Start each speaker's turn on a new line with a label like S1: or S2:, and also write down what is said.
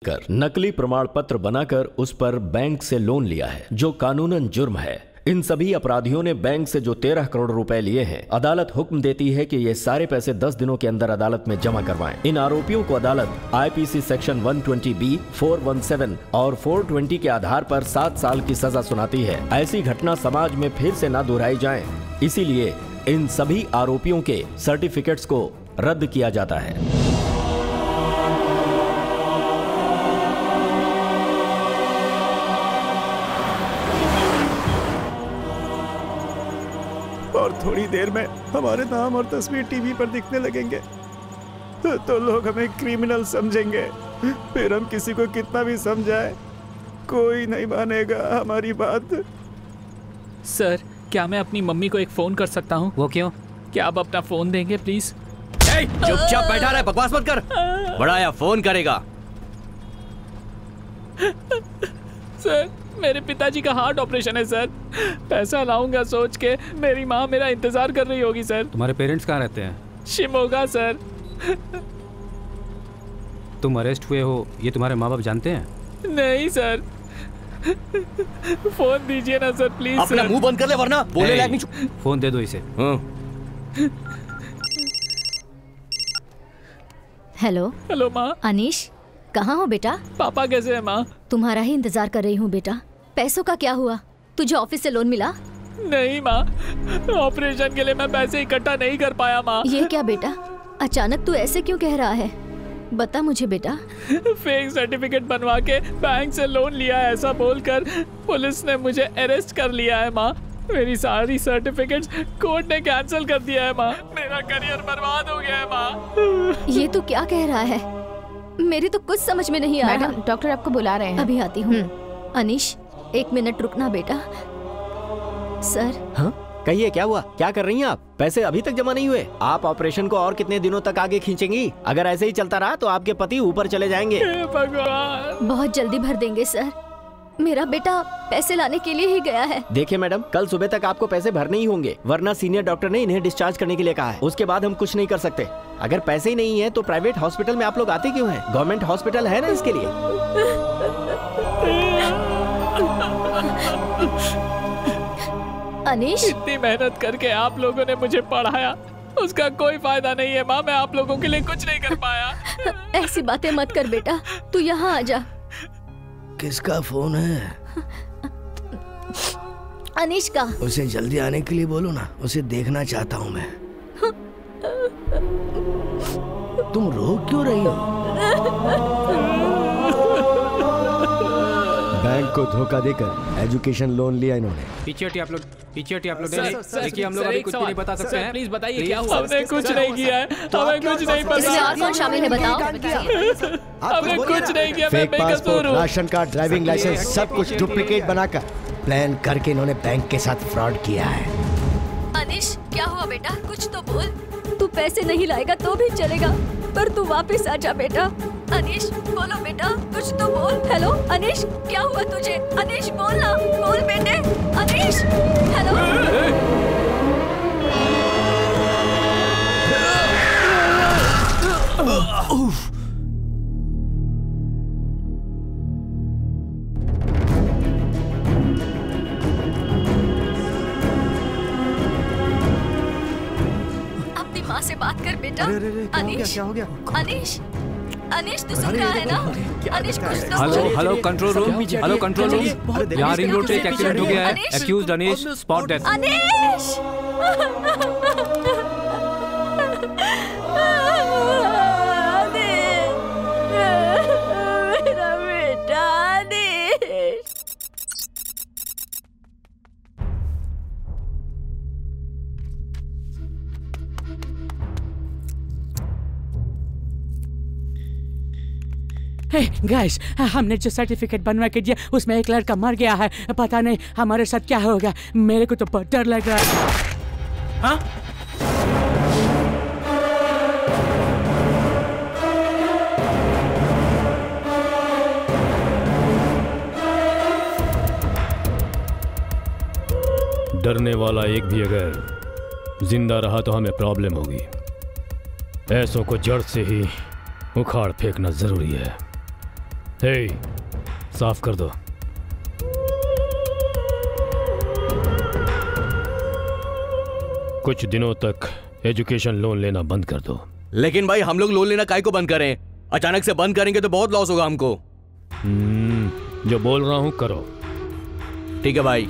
S1: कर नकली प्रमाण पत्र बनाकर उस पर बैंक से लोन लिया है, जो कानूनन जुर्म है। इन सभी अपराधियों ने बैंक से जो 13 करोड़ रुपए लिए हैं, अदालत हुक्म देती है कि ये सारे पैसे 10 दिनों के अंदर अदालत में जमा करवाएं। इन आरोपियों को अदालत आईपीसी सेक्शन 120B, 417 और 420 के आधार पर 7 साल की सजा सुनाती है। ऐसी घटना समाज में फिर से न दोहराई जाए, इसीलिए इन सभी आरोपियों के सर्टिफिकेट्स को रद्द किया जाता है।
S2: और थोड़ी देर में हमारे नाम और तस्वीर टीवी पर दिखने लगेंगे तो लोग हमें क्रिमिनल समझेंगे। फिर हम किसी को कितना भी समझाएं, कोई नहीं मानेगा हमारी बात।
S3: सर, क्या मैं अपनी मम्मी को एक फोन कर सकता हूँ?
S4: वो क्यों?
S3: क्या आप अपना फोन देंगे प्लीज?
S4: चुपचाप बैठा रहे, बकवास मत कर। बड़ा या फोन करेगा।
S3: सर, मेरे पिताजी का हार्ट ऑपरेशन है सर। पैसा लाऊंगा सोच के मेरी माँ मेरा इंतजार कर रही होगी सर।
S5: तुम्हारे पेरेंट्स कहाँ रहते हैं?
S3: शिमोगा सर।
S5: तुम अरेस्ट हुए हो ये तुम्हारे माँ बाप जानते हैं?
S3: नहीं सर। फोन दीजिए ना सर प्लीज।
S4: अपना मुंह बंद कर ले वरना बोले लायक नहीं।
S5: फोन दे दो इसे।
S6: हेलो।
S3: हेलो माँ।
S6: अनीश, कहाँ हो बेटा?
S3: पापा कैसे है माँ?
S6: तुम्हारा ही इंतजार कर रही हूँ बेटा। पैसों का क्या हुआ? तुझे ऑफिस से लोन मिला?
S3: नहीं माँ, ऑपरेशन के लिए मैं पैसे इकट्ठा नहीं कर पाया माँ।
S6: ये क्या बेटा, अचानक तू ऐसे क्यों कह रहा है? बता मुझे बेटा।
S3: फेक सर्टिफिकेट बनवा के बैंक से लोन लिया है ऐसा बोलकर पुलिस ने मुझे अरेस्ट कर लिया है माँ। मेरी सारी सर्टिफिकेट्स कोर्ट ने कैंसिल कर दिया है माँ। मेरा करियर बर्बाद हो गया है माँ।
S6: ये तू क्या कह रहा है? मेरी तो कुछ समझ में नहीं आ रहा।
S7: मैडम, डॉक्टर आपको बुला रहे हैं।
S6: अभी आती हूँ। अनीश, 1 मिनट रुकना बेटा। सर।
S1: हाँ, कहिए क्या हुआ? क्या कर रही हैं आप? पैसे अभी तक जमा नहीं हुए? आप ऑपरेशन को और कितने दिनों तक आगे खींचेंगी? अगर ऐसे ही चलता रहा तो आपके पति ऊपर चले जाएंगे।
S3: भगवान।
S6: बहुत जल्दी भर देंगे सर। मेरा बेटा पैसे लाने के लिए ही गया है।
S1: देखिए मैडम, कल सुबह तक आपको पैसे भरने ही होंगे, वरना सीनियर डॉक्टर ने इन्हें डिस्चार्ज करने के लिए कहा है। उसके बाद हम कुछ नहीं कर सकते। अगर पैसे ही नहीं है तो प्राइवेट हॉस्पिटल में आप लोग आते क्यों हैं? गवर्नमेंट हॉस्पिटल है ना इसके लिए।
S6: अनीश,
S3: इतनी मेहनत करके आप लोगों ने मुझे पढ़ाया, उसका कोई फायदा नहीं है माँ। मैं आप लोगों के लिए कुछ नहीं कर पाया।
S6: ऐसी बातें मत कर बेटा, तू यहाँ आ जा।
S8: किसका फोन है?
S6: अनीश का।
S8: उसे जल्दी आने के लिए बोलो ना, उसे देखना चाहता हूँ मैं। तुम रो क्यों रही हो? बैंक को धोखा देकर एजुकेशन लोन लिया इन्होंने।
S5: पीछे हटिए आप लोग, पीछे हटिए आप लोग। देखिए हम लोग अभी कुछ भी नहीं बता सकते हैं।
S3: प्लीज बताइए क्या हुआ? हमने कुछ नहीं किया है, हमें कुछ नहीं पता।
S6: इसमें और कौन शामिल है बताओ?
S3: हमने कुछ नहीं किया। मैं
S8: fake passport, ration card, driving licence सब कुछ डुप्लीकेट बनाकर प्लान करके इन्होंने बैंक के साथ फ्रॉड किया है।
S6: अनीश, क्या हुआ बेटा? कुछ तो बोल। तू पैसे नहीं लाएगा तो भी चलेगा, पर तू वापस आ जा बेटा। अनीश, बोलो बेटा, कुछ तो बोल। हेलो अनीश, क्या हुआ तुझे? अनीश बोल ना, बोल बेटे। अनीश, हेलो। अपनी माँ से बात कर बेटा। अनीश,
S2: क्या हो गया?
S6: अनीश, अनीश तू सुन रहा है ना? अनीश कुछ तो
S5: हेलो
S6: बोल।
S5: Hello control room, hello control room. यहाँ रिंग रोड से एक एक्सीडेंट हो गया है। Accused Anish, spot death.
S6: Anish. मेरा बेटा अनीश।
S9: गाइस, हमने जो सर्टिफिकेट बनवा के दिया उसमें एक लड़का मर गया है। पता नहीं हमारे साथ क्या होगा। मेरे को तो बहुत डर लग रहा है। हाँ?
S10: डरने वाला एक भी अगर जिंदा रहा तो हमें प्रॉब्लम होगी। ऐसों को जड़ से ही उखाड़ फेंकना जरूरी है। हे, साफ कर दो। कुछ दिनों तक एजुकेशन लोन लेना बंद कर दो।
S4: लेकिन भाई हम लोग लोन लेना काहे को बंद करें? अचानक से बंद करेंगे तो बहुत लॉस होगा हमको।
S10: जो बोल रहा हूं करो।
S4: ठीक है भाई।